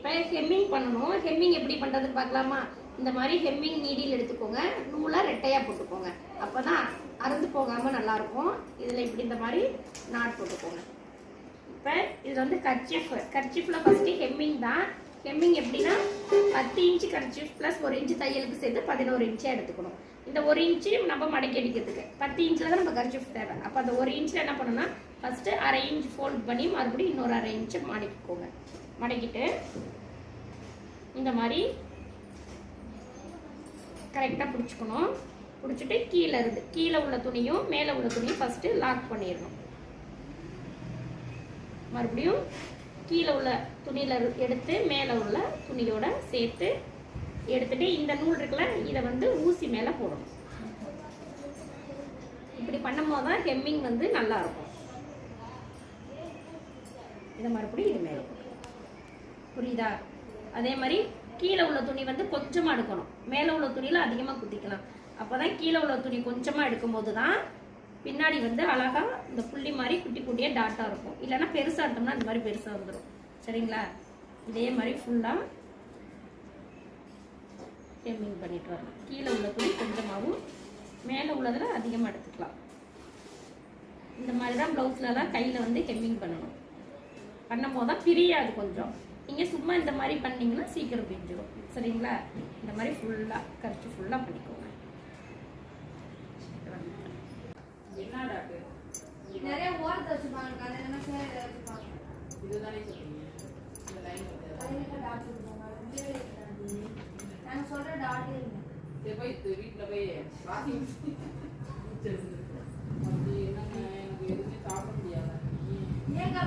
இப்போ ஹெம்மிங் பண்ணணும். ஹெம்மிங் எப்படி பண்ணுறதுன்னு பார்க்கலாமா? இந்த மாதிரி ஹெம்மிங் நீடில் எடுத்துக்கோங்க, நூலை ரெட்டையாக போட்டுக்கோங்க, அப்போ தான் அறுந்து போகாமல் நல்லாயிருக்கும். இதில் இப்படி இந்த மாதிரி நாட் போட்டுக்கோங்க. இப்போ இது வந்து கர்ச்சீஃபில் ஃபஸ்ட்டு ஹெம்மிங் தான். ஹெம்மிங் எப்படின்னா 10 இன்ச்சு கர்ச்சீஃப் ப்ளஸ் 1 இன்ச்சு தையலுக்கு சேர்த்து 11 இன்ச்சாக எடுத்துக்கணும். இந்த 1 இன்ச்சு நம்ம மடக்கி அடிக்கிறதுக்கு 10 இன்ச்சில் தான் நம்ம கர்ச்சீஃப் தேவை. அப்போ அந்த 1 இன்ச்சில் என்ன பண்ணணும்னா ஃபஸ்ட்டு அரை இன்ச் ஃபோல்ட் பண்ணி மறுபடியும் இன்னொரு அரை இன்ச்சு மடக்கிக்கோங்க. மடக்கிட்டு இந்த மாதிரி கரெக்டாக பிடிச்சிக்கணும். பிடிச்சிட்டு கீழே உள்ள துணியும் மேலே உள்ள துணியும் ஃபஸ்ட்டு லாக் பண்ணிடணும். மறுபடியும் கீழே உள்ள துணியில் எடுத்து மேலே உள்ள துணியோட சேர்த்து எடுத்துட்டு இந்த நூல் இருக்குல்ல, இதை வந்து ஊசி மேலே போடணும். இப்படி பண்ணும்போது தான் ஹெம்மிங் வந்து நல்லா இருக்கும். இதை மறுபடியும் இது மேலே புரியுதா? அதே மாதிரி கீழே உள்ள துணி வந்து கொஞ்சமாக எடுக்கணும், மேலே உள்ள துணியில் அதிகமாக குத்திக்கலாம். அப்போ தான் கீழே உள்ள துணி கொஞ்சமாக எடுக்கும்போது தான் பின்னாடி வந்து அழகாக இந்த புள்ளி மாதிரி குட்டி குட்டியாக டாட்டாக இருக்கும். இல்லைன்னா பெருசாக எடுத்தோம்னா இந்த மாதிரி பெருசாக வந்துடும். சரிங்களா? இதே மாதிரி ஃபுல்லாக ஹெம்மிங் பண்ணிட்டு வரணும். கீழே உள்ள துணி கொஞ்சமாகவும் மேலே உள்ளதில் அதிகமாக எடுத்துக்கலாம். இந்த மாதிரி தான் ப்ளவுஸ்லலாம் கையில் வந்து ஹெம்மிங் பண்ணணும். பண்ணும்போது தான் பிரியாது கொஞ்சம். நீங்கள் சும்மா இந்த மாதிரி பண்ணிங்கன்னா சீக்கிரம் பிரிஞ்சிடும். சரிங்களா? இந்த மாதிரி ஃபுல்லாக கரைச்சி ஃபுல்லாக பண்ணிக்கோங்க. நிறைய ஓரத்தை வச்சுப்பாங்க, இதுதானே சொல்றீங்க. இந்த லைன் நாங்கள் சொல்கிற டாட்டே இல்லை. போய் வீட்டில் போய் வாஷிங் மிஷின் அப்படி என்னங்க எனக்கு எதுவுமே சாப்பிட முடியாது. ஏங்க